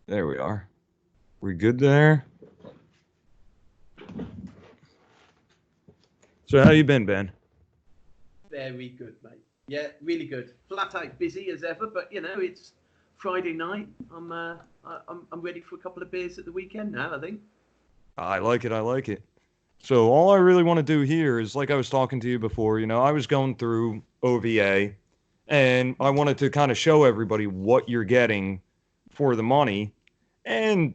There we are. We good there? So how you been, Ben? Very good, mate. Yeah, really good. Flat out busy as ever, but it's Friday night. I'm ready for a couple of beers at the weekend now, I think. I like it. I like it. So all I really want to do here is, like I was talking to you before, I was going through OVA and I wanted to kind of show everybody what you're getting for the money. And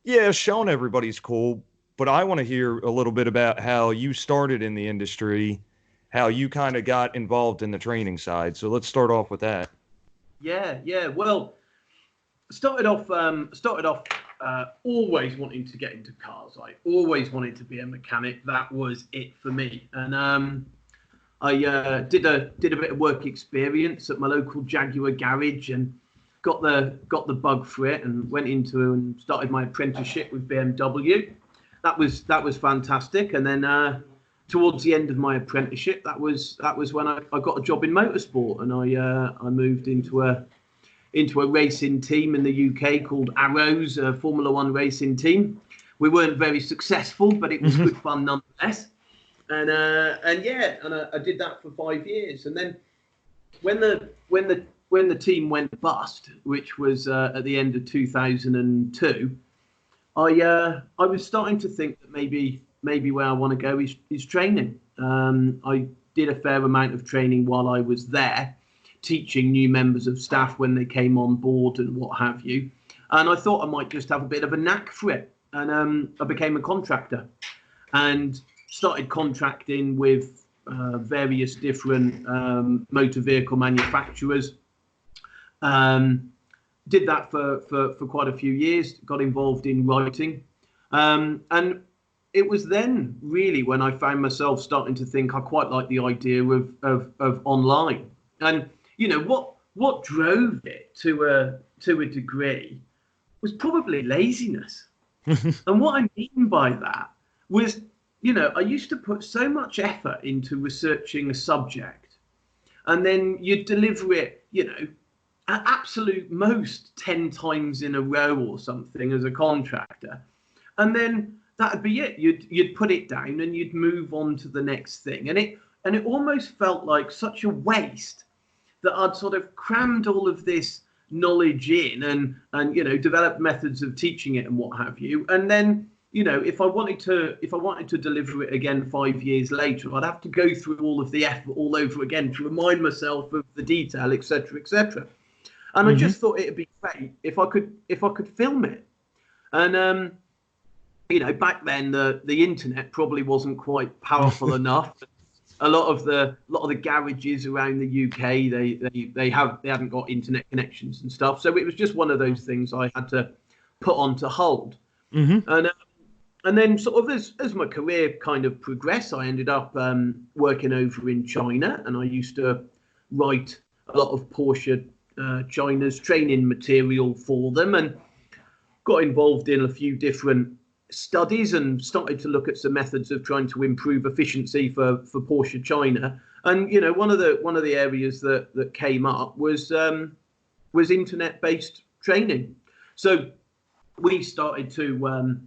yeah, showing everybody's cool, but I want to hear a little bit about how you started in the industry, how you kind of got involved in the training side. So let's start off with that. Yeah, yeah. Well, started off always wanting to get into cars. I always wanted to be a mechanic. That was it for me. And I did a bit of work experience at my local Jaguar garage and got the bug for it and went into and started my apprenticeship with BMW. That was fantastic. And then towards the end of my apprenticeship, that was when I got a job in motorsport, and I moved into a racing team in the UK called Arrows, a Formula One racing team. We weren't very successful, but it was good fun nonetheless. And I did that for 5 years. And then when the team went bust, which was at the end of 2002, I was starting to think that maybe where I want to go is training. I did a fair amount of training while I was there, teaching new members of staff when they came on board and what have you. And I thought I might just have a bit of a knack for it. And I became a contractor and started contracting with various different motor vehicle manufacturers. Did that for quite a few years, got involved in writing. And it was then really when I found myself starting to think I quite like the idea of online. And what drove it to a degree was probably laziness. And what I mean by that was, I used to put so much effort into researching a subject, and then you'd deliver it, at absolute most 10 times in a row or something as a contractor. And then that'd be it. You'd put it down and you'd move on to the next thing. And it almost felt like such a waste that I'd sort of crammed all of this knowledge in and developed methods of teaching it and what have you. And then, if I wanted to deliver it again 5 years later, I'd have to go through all of the effort all over again to remind myself of the detail, etc., etc. And I just thought it'd be great if I could film it. And back then the internet probably wasn't quite powerful enough. A lot of the garages around the UK, they hadn't got internet connections and stuff. So it was just one of those things I had to put on to hold. And then sort of as my career kind of progressed, I ended up working over in China, and I used to write a lot of Porsche China's training material for them, and got involved in a few different studies and started to look at some methods of trying to improve efficiency for Porsche China. And one of the areas that came up was internet based training. So we started to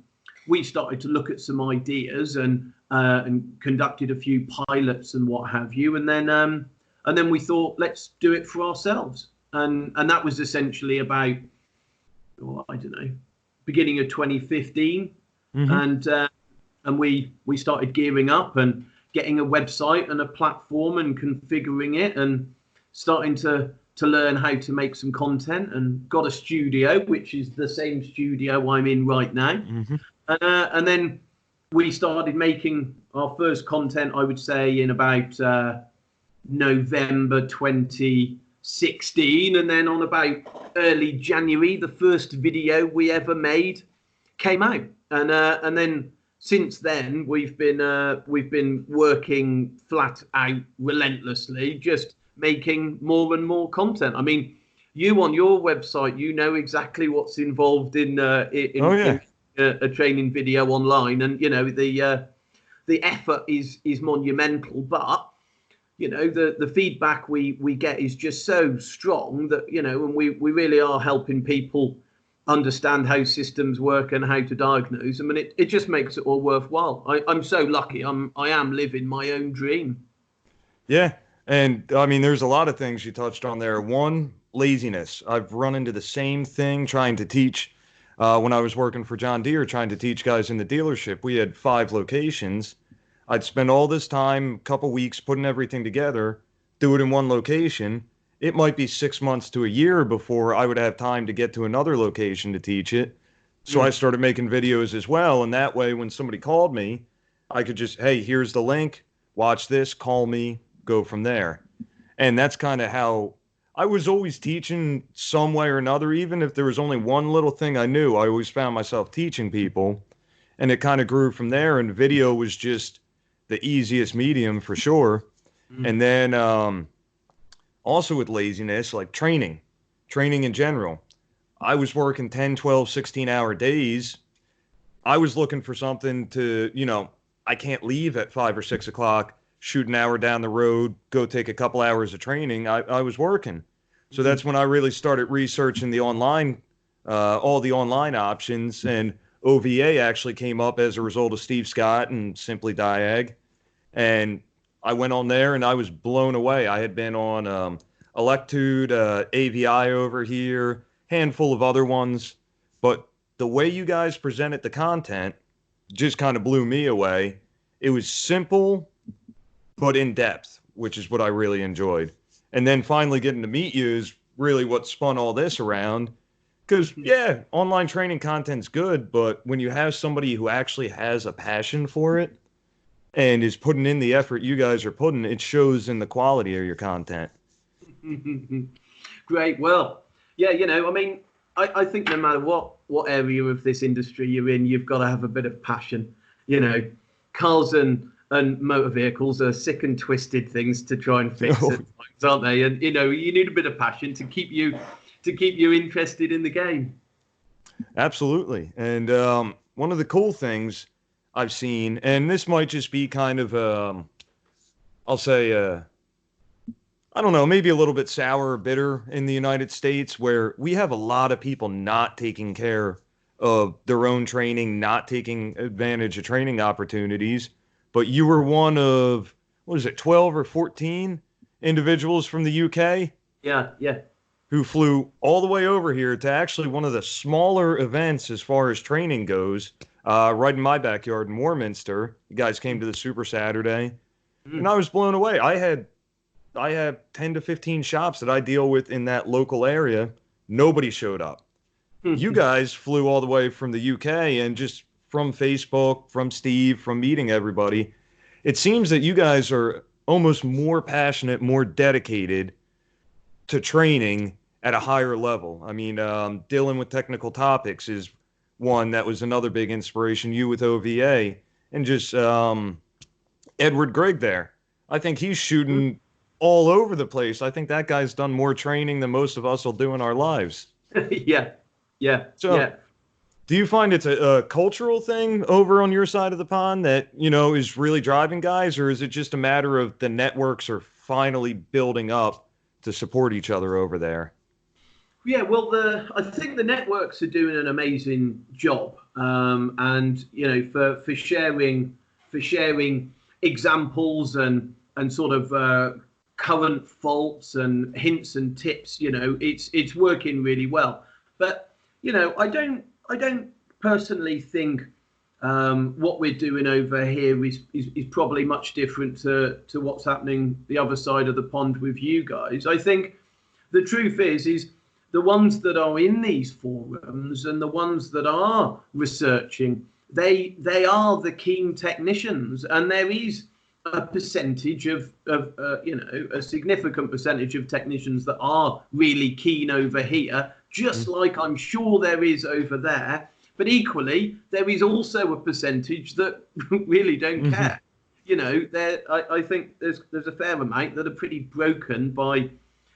look at some ideas and conducted a few pilots and what have you, and then we thought, let's do it for ourselves. And that was essentially about, I don't know, beginning of 2015. And we started gearing up and getting a website and a platform and configuring it and starting to learn how to make some content, and got a studio, which is the same studio I'm in right now. And then we started making our first content, I would say, in about November 2016. And then on about early January, the first video we ever made came out. And then since then, we've been working flat out relentlessly, just making more and more content. I mean, you on your website, exactly what's involved in a training video online, and the effort is monumental, but the feedback we get is just so strong that and we really are helping people understand how systems work and how to diagnose them, and it just makes it all worthwhile. I'm so lucky. I am living my own dream. Yeah. And I mean, there's a lot of things you touched on there. One, laziness. I've run into the same thing trying to teach when I was working for John Deere, trying to teach guys in the dealership. We had 5 locations. I'd spend all this time, couple weeks, putting everything together, do it in one location. It might be 6 months to a year before I would have time to get to another location to teach it. So I started making videos as well. And that way, when somebody called me, I could just, hey, here's the link, watch this, call me, go from there. And that's kind of how I was always teaching some way or another. Even if there was only one little thing I knew, I always found myself teaching people. And it kind of grew from there. And video was just the easiest medium for sure. And then also with laziness, like training in general. I was working 10, 12, 16-hour days. I was looking for something to, I can't leave at 5 or 6 o'clock, shoot an hour down the road, go take a couple hours of training. I was working. So that's when I really started researching the online, all the online options. And OVA actually came up as a result of Steve Scott and Simply Diag. And I went on there and I was blown away. I had been on Electude, AVI over here, handful of other ones. But the way you guys presented the content just kind of blew me away. It was simple, but in depth, which is what I really enjoyed. And then finally getting to meet you is really what spun all this around. Because, yeah, online training content's good, but when you have somebody who actually has a passion for it and is putting in the effort you guys are putting, it shows in the quality of your content. Great. Well, yeah, I mean, I think no matter what area of this industry you're in, you've got to have a bit of passion. Cars and motor vehicles are sick and twisted things to try and fix at times, aren't they? And you need a bit of passion to keep you interested in the game. Absolutely. And one of the cool things I've seen, and this might just be kind of I'll say I don't know, maybe a little bit sour or bitter in the United States, where we have a lot of people not taking care of their own training, not taking advantage of training opportunities. But you were one of, 12 or 14 individuals from the UK? Yeah. Who flew all the way over here to actually one of the smaller events as far as training goes, right in my backyard in Warminster. You guys came to the Super Saturday, and I was blown away. I have 10 to 15 shops that I deal with in that local area. Nobody showed up. You guys flew all the way from the UK, and just from Facebook, from Steve, from meeting everybody, it seems that you guys are almost more passionate, more dedicated to training at a higher level. I mean, Dylan with Technical Topics is one that was another big inspiration. You with OVA, and just Edward Grigg there. I think he's shooting all over the place. I think that guy's done more training than most of us will do in our lives. Yeah. So, do you find it's a cultural thing over on your side of the pond that, is really driving guys, or is it just a matter of the networks are finally building up to support each other over there? Yeah, well, I think the networks are doing an amazing job, and for sharing examples and sort of current faults and hints and tips. It's working really well. But I don't personally think what we're doing over here is probably much different to what's happening the other side of the pond with you guys. I think the truth is the ones that are in these forums and the ones that are researching, they are the keen technicians, and there is a percentage of a significant percentage of technicians that are really keen over here, just like I'm sure there is over there. But equally, there is also a percentage that really don't care. I think there's a fair amount that are pretty broken by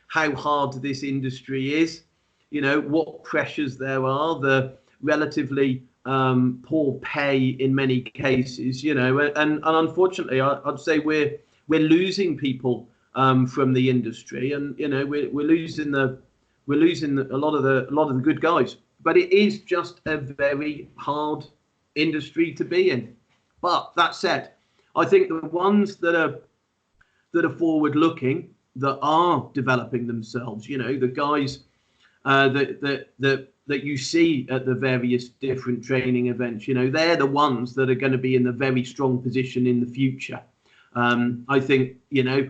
how hard this industry is, what pressures there are, the relatively poor pay in many cases, and unfortunately, I'd say we're losing people from the industry, and we're losing a lot of the good guys but it is just a very hard industry to be in. But that said, I think the ones that are forward looking, that are developing themselves, you know, the guys that you see at the various different training events, you know, they're the ones that are going to be in a very strong position in the future. I think, you know,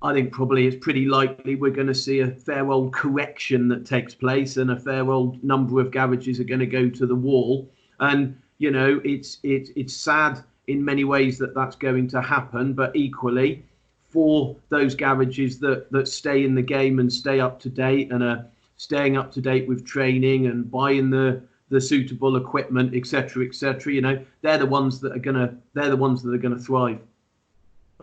I think probably it's pretty likely we're going to see a fair old correction that takes place, and a fair old number of garages are going to go to the wall. And, you know, it's sad in many ways that that's going to happen, but equally for those garages that stay in the game and stay up to date and are staying up to date with training and buying the suitable equipment, etc., etc., you know, they're the ones that are gonna thrive.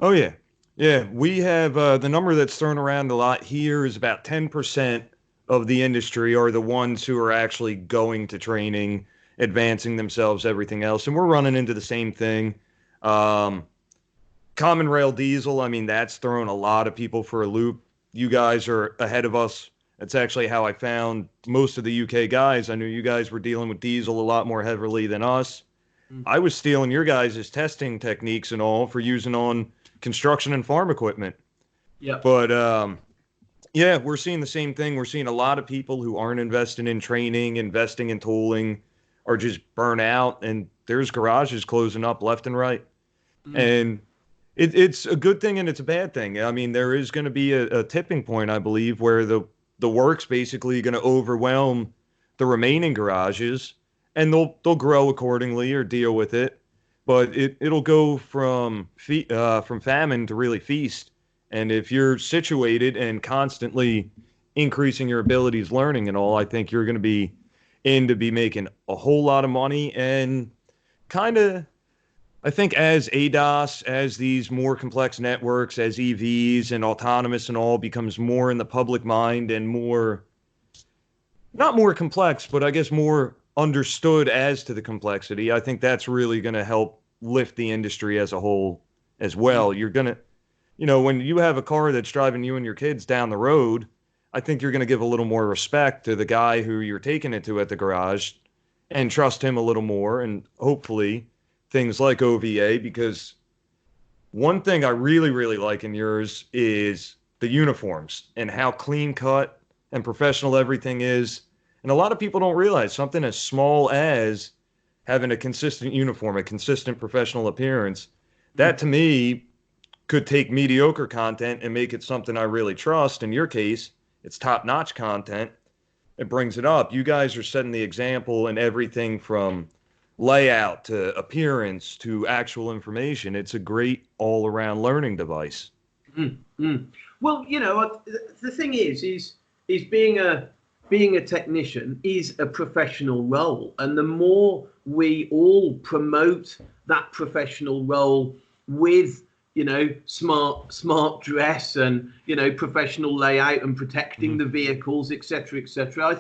Oh yeah. Yeah, we have the number that's thrown around a lot here is about 10% of the industry are the ones who are actually going to training, advancing themselves, everything else. And we're running into the same thing. Common rail diesel, I mean, that's thrown a lot of people for a loop. You guys are ahead of us. That's actually how I found most of the UK guys. I knew you guys were dealing with diesel a lot more heavily than us. I was stealing your guys' testing techniques and all for using on construction and farm equipment. Yeah. But yeah, we're seeing the same thing. We're seeing a lot of people who aren't investing in training, investing in tooling, are just burnt out, and there's garages closing up left and right. And it's a good thing and it's a bad thing. I mean, there is going to be a tipping point, I believe, where the work's basically going to overwhelm the remaining garages, and they'll grow accordingly or deal with it. But it'll go from famine to really feast. And if you're situated and constantly increasing your abilities, learning and all, I think you're going to be making a whole lot of money. And kind of, I think as ADAS, as these more complex networks, as EVs and autonomous and all becomes more in the public mind and more, not more complex, but I guess more understood as to the complexity, I think that's really going to help lift the industry as a whole as well. You're going to, you know, when you have a car that's driving you and your kids down the road, I think you're going to give a little more respect to the guy who you're taking it to at the garage and trust him a little more. And hopefully things like OVA, because one thing I really, really like in yours is the uniforms and how clean cut and professional everything is. And a lot of people don't realize something as small as having a consistent uniform, a consistent professional appearance, that to me could take mediocre content and make it something I really trust. In your case, it's top-notch content. It brings it up. You guys are setting the example in everything from layout to appearance to actual information. It's a great all-around learning device. Well, you know, the thing is being a technician is a professional role, and the more we all promote that professional role with, you know, smart dress and, you know, professional layout and protecting the vehicles, etc., etc., I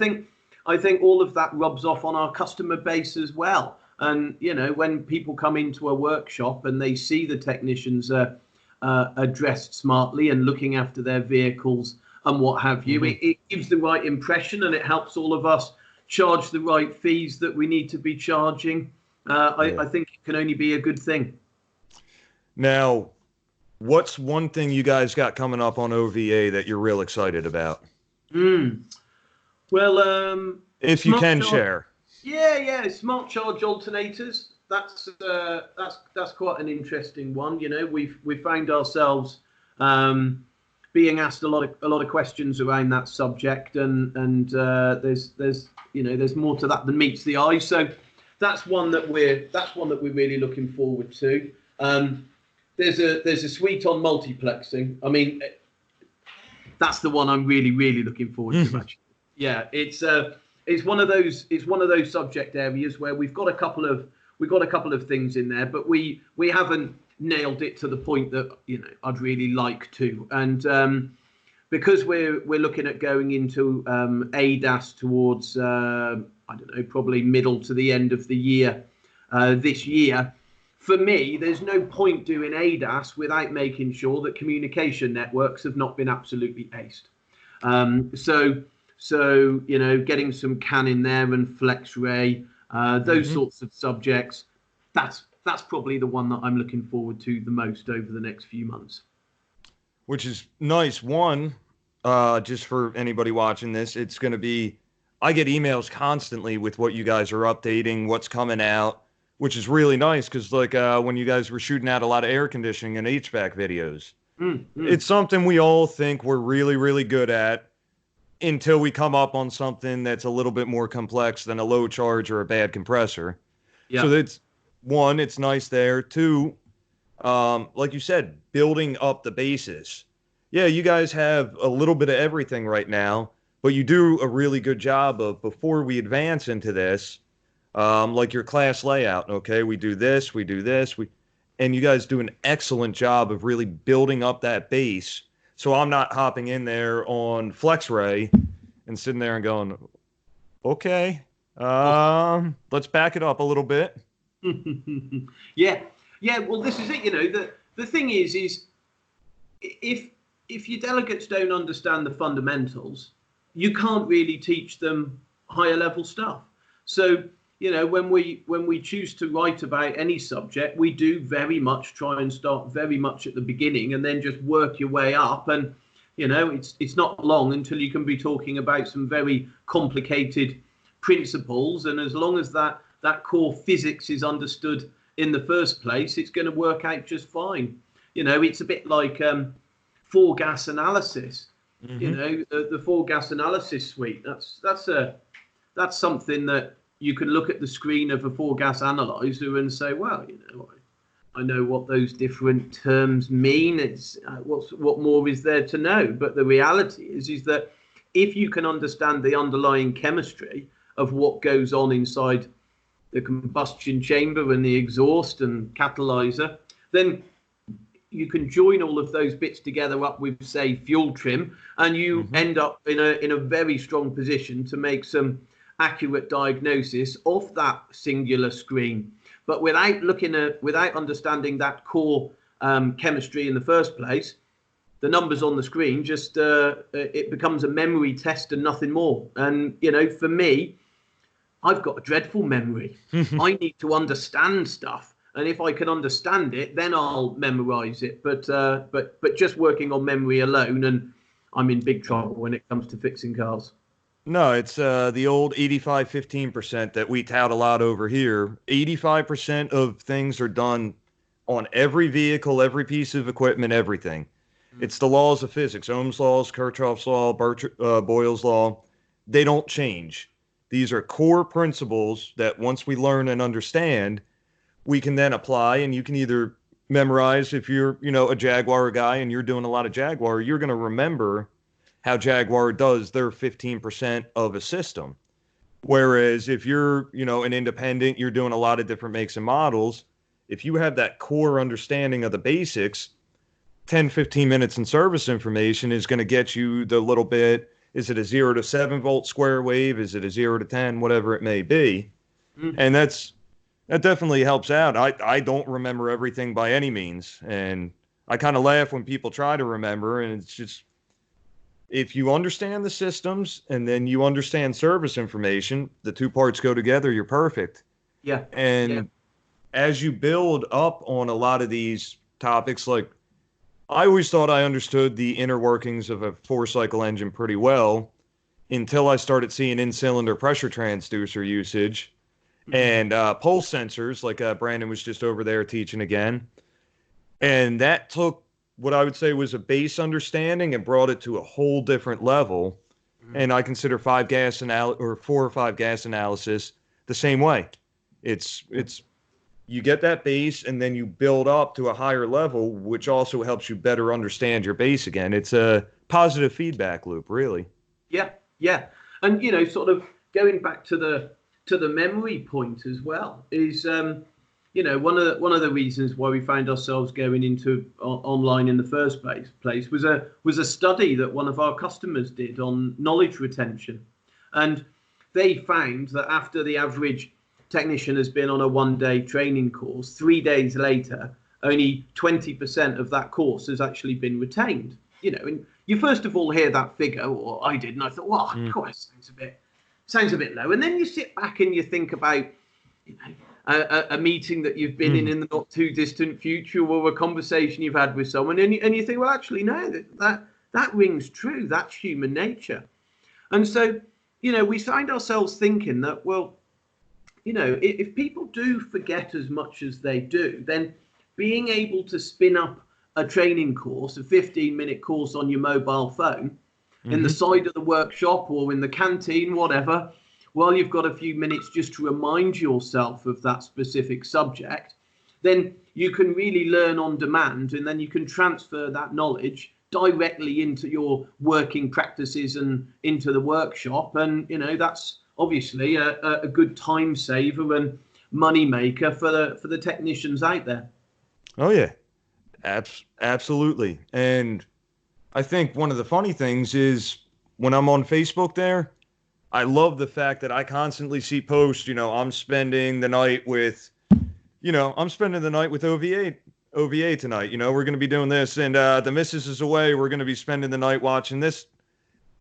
think all of that rubs off on our customer base as well. And, you know, when people come into a workshop and they see the technicians are dressed smartly and looking after their vehicles and what have you, it gives the right impression, and it helps all of us charge the right fees that we need to be charging. I think it can only be a good thing. Now, what's one thing you guys got coming up on OVA that you're real excited about? Well, if you can share. Yeah, smart charge alternators. That's quite an interesting one. You know, we've found ourselves being asked a lot of questions around that subject, and there's more to that than meets the eye. So that's one that we're really looking forward to. There's a suite on multiplexing. I mean, that's the one I'm really looking forward to. Actually, yeah, it's one of those subject areas where we've got a couple of things in there, but we haven't nailed it to the point that, you know, I'd really like to. And because we're looking at going into ADAS towards I don't know, probably middle to the end of the year this year. For me, there's no point doing ADAS without making sure that communication networks have not been absolutely aced. So, getting some CAN in there and FlexRay, those sorts of subjects, that's probably the one that I'm looking forward to the most over the next few months. Which is nice. One, just for anybody watching this, it's going to be, I get emails constantly with what you guys are updating, what's coming out, which is really nice because, like, when you guys were shooting out a lot of air conditioning and HVAC videos, it's something we all think we're really, really good at until we come up on something that's a little bit more complex than a low charge or a bad compressor. Yeah. So that's one, it's nice there. Two, like you said, building up the basis. Yeah, you guys have a little bit of everything right now, but you do a really good job of, before we advance into this, like your class layout. Okay, we do this, and you guys do an excellent job of really building up that base. So I'm not hopping in there on FlexRay and sitting there and going, okay, let's back it up a little bit. Yeah. Well, this is it. The thing is if your delegates don't understand the fundamentals, you can't really teach them higher level stuff. So, when we choose to write about any subject, we do very much try and start very much at the beginning and then just work your way up. And, it's not long until you can be talking about some very complicated principles. And as long as that core physics is understood in the first place, it's going to work out just fine. It's a bit like 4-gas analysis. The 4-gas analysis suite. That's something that you can look at the screen of a 4-gas analyzer and say, well, I know what those different terms mean. It's what more is there to know? But the reality is that if you can understand the underlying chemistry of what goes on inside the combustion chamber and the exhaust and catalyzer, then you can join all of those bits together up with, say, fuel trim, and you end up in a very strong position to make some accurate diagnosis of that singular screen. But without understanding that core chemistry in the first place, the numbers on the screen just it becomes a memory test and nothing more. And for me, I've got a dreadful memory. I need to understand stuff, and if I can understand it, then I'll memorize it. But just working on memory alone, and I'm in big trouble when it comes to fixing cars. No, it's the old 85-15% that we tout a lot over here. 85% of things are done on every vehicle, every piece of equipment, everything. It's the laws of physics, Ohm's laws, Kirchhoff's law, Boyle's law. They don't change. These are core principles that once we learn and understand, we can then apply, and you can either memorize. If you're, a Jaguar guy and you're doing a lot of Jaguar, you're going to remember how Jaguar does their 15% of a system. Whereas if you're, an independent, you're doing a lot of different makes and models. If you have that core understanding of the basics, 10, 15 minutes in service information is going to get you the little bit. Is it a 0 to 7 volt square wave? Is it a 0 to 10, whatever it may be? And that definitely helps out. I don't remember everything by any means. And I kind of laugh when people try to remember, and it's just, if you understand the systems and then you understand service information, the two parts go together, you're perfect. Yeah. And as you build up on a lot of these topics, like, I always thought I understood the inner workings of a 4-cycle engine pretty well until I started seeing in-cylinder pressure transducer usage and pulse sensors, like Brandon was just over there teaching again. And that took what I would say was a base understanding and brought it to a whole different level. And I consider 4 or 5 gas analysis the same way. It's you get that base and then you build up to a higher level, which also helps you better understand your base again. It's a positive feedback loop, really. Yeah. And, sort of going back to the memory point as well is, one of the reasons why we found ourselves going into online in the first place was a study that one of our customers did on knowledge retention. And they found that after the average technician has been on a 1-day training course, 3 days later, only 20% of that course has actually been retained. and you first of all hear that figure, or I did, and I thought, well, God, it sounds a bit low. And then you sit back and you think about, a meeting that you've been in the not too distant future, or a conversation you've had with someone, and you think, well, actually, no, that rings true. That's human nature. And so, we find ourselves thinking that, well, if people do forget as much as they do, then being able to spin up a training course, a 15-minute course on your mobile phone, in the side of the workshop or in the canteen, whatever, while you've got a few minutes just to remind yourself of that specific subject, then you can really learn on demand, and then you can transfer that knowledge directly into your working practices and into the workshop. And, that's obviously a good time saver and money maker for the technicians out there. Oh, yeah, absolutely. And I think one of the funny things is when I'm on Facebook there, I love the fact that I constantly see posts, I'm spending the night with, OVA tonight. We're going to be doing this, and the missus is away. We're going to be spending the night watching this.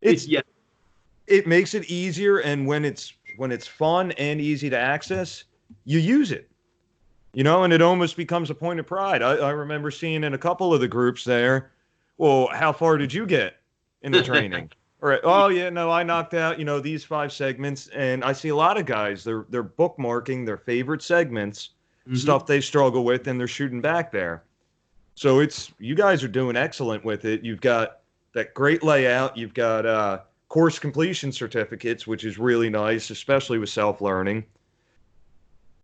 It makes it easier, and when it's fun and easy to access, you use it. And it almost becomes a point of pride. I remember seeing in a couple of the groups there, well, how far did you get in the training? Or, oh yeah, no, I knocked out, these 5 segments. And I see a lot of guys, they're bookmarking their favorite segments, stuff they struggle with, and they're shooting back there. So you guys are doing excellent with it. You've got that great layout. You've got course completion certificates, which is really nice, especially with self-learning.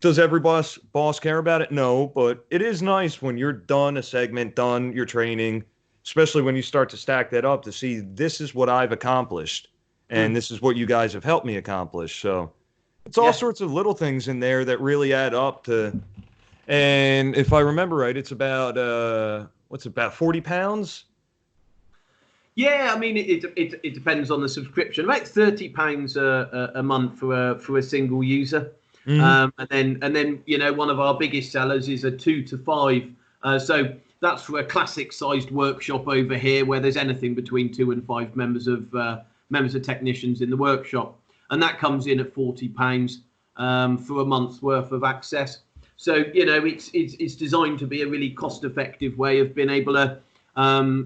Does every boss care about it? No, but it is nice when you're done a segment, done your training, especially when you start to stack that up to see this is what I've accomplished and this is what you guys have helped me accomplish. So it's all sorts of little things in there that really add up to, and if I remember right, it's about, about 40 pounds? Yeah, I mean, it depends on the subscription. About £30 a month for a single user. And then one of our biggest sellers is a 2 to 5. So that's for a classic sized workshop over here, where there's anything between 2 and 5 members of technicians in the workshop, and that comes in at £40 for a month's worth of access. So it's designed to be a really cost effective way of being able to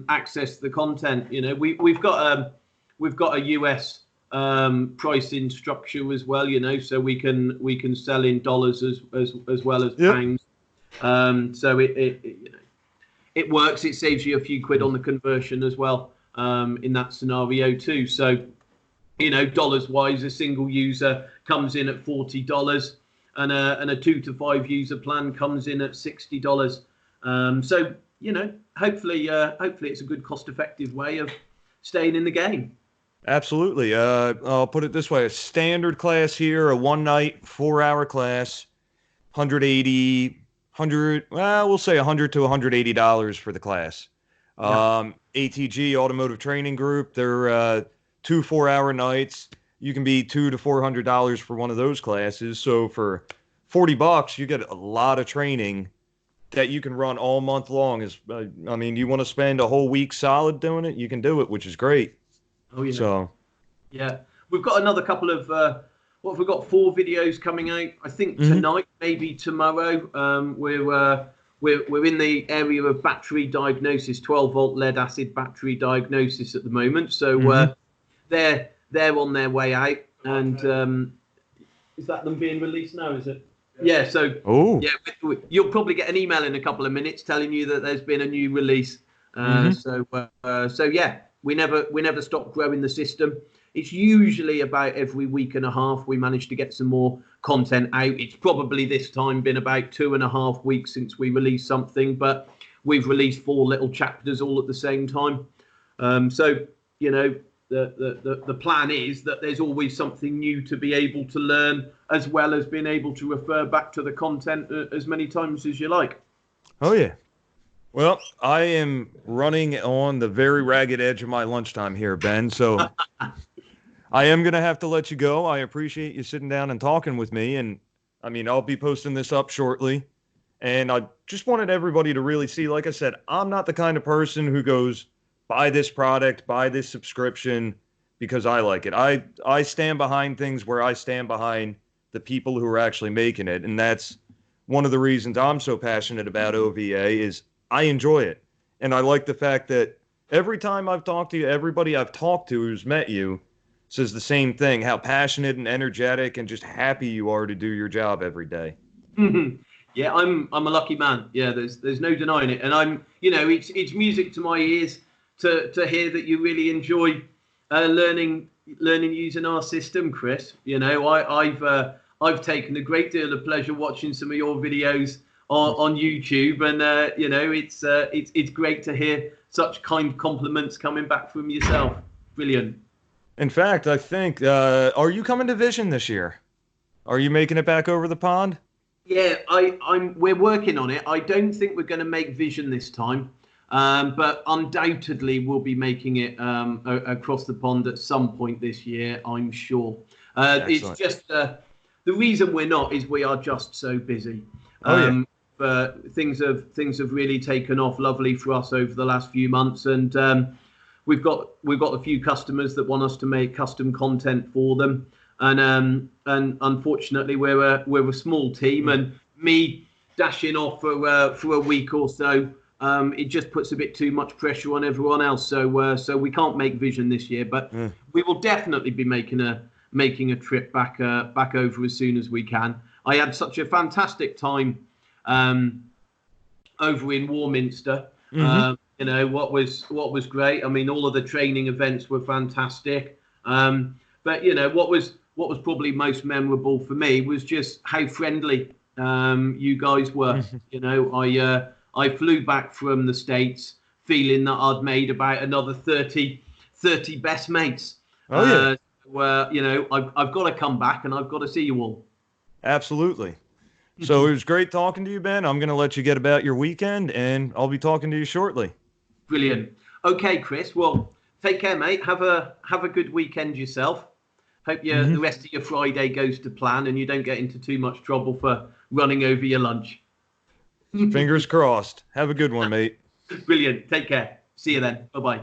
access the content. We've got a US pricing structure as well, so we can sell in dollars as well as pounds. So it works. It saves you a few quid on the conversion as well in that scenario too. So dollars wise, a single user comes in at $40, and a 2 to 5 user plan comes in at $60. So hopefully it's a good cost effective way of staying in the game. Absolutely. I'll put it this way: a standard class here, a 1-night 4-hour class, we'll say $100 to $180 for the class. ATG, Automotive Training Group, they're 2 4-hour nights. You can be $200 to $400 for one of those classes. So for $40, you get a lot of training that you can run all month long. You want to spend a whole week solid doing it, you can do it, which is great. Oh yeah. So we've got another couple of what have we got? 4 videos coming out. I think tonight, maybe tomorrow. We're in the area of battery diagnosis, 12-volt lead acid battery diagnosis at the moment. So they're on their way out. And is that them being released now? Is it? Yeah. So you'll probably get an email in a couple of minutes telling you that there's been a new release. So yeah. We never stop growing the system. It's usually about every week and a half we manage to get some more content out. It's probably this time been about 2.5 weeks since we released something, but we've released 4 little chapters all at the same time. So the plan is that there's always something new to be able to learn, as well as being able to refer back to the content as many times as you like. Oh yeah. Well, I am running on the very ragged edge of my lunchtime here, Ben, so I am going to have to let you go. I appreciate you sitting down and talking with me, and I'll be posting this up shortly, and I just wanted everybody to really see, like I said, I'm not the kind of person who goes buy this product, buy this subscription because I like it. I stand behind things where I stand behind the people who are actually making it, and that's one of the reasons I'm so passionate about OVA is I enjoy it. And I like the fact that every time I've talked to you, everybody I've talked to who's met you says the same thing, how passionate and energetic and just happy you are to do your job every day. Yeah, I'm a lucky man. Yeah, there's no denying it. And I'm, it's music to my ears to hear that you really enjoy learning using our system, Chris. I've taken a great deal of pleasure watching some of your videos on YouTube, and it's great to hear such kind compliments coming back from yourself. Brilliant. In fact, I think, are you coming to Vision this year? Are you making it back over the pond? Yeah, we're working on it. I don't think we're going to make Vision this time, but undoubtedly we'll be making it across the pond at some point this year, I'm sure. It's just the reason we're not is we are just so busy. But things have really taken off lovely for us over the last few months, and we've got a few customers that want us to make custom content for them, and unfortunately we're a small team, and me dashing off for a week or so, it just puts a bit too much pressure on everyone else. So we can't make Vision this year, but we will definitely be making a trip back over as soon as we can. I had such a fantastic time over in Warminster. What was great. I mean, all of the training events were fantastic. But what was probably most memorable for me was just how friendly you guys were. I flew back from the States feeling that I'd made about another 30 best mates. I've got to come back and I've got to see you all. Absolutely. So it was great talking to you, Ben. I'm going to let you get about your weekend, and I'll be talking to you shortly. Brilliant. Okay, Chris. Well, take care, mate. Have a good weekend yourself. Hope the rest of your Friday goes to plan and you don't get into too much trouble for running over your lunch. Fingers crossed. Have a good one, mate. Brilliant. Take care. See you then. Bye-bye.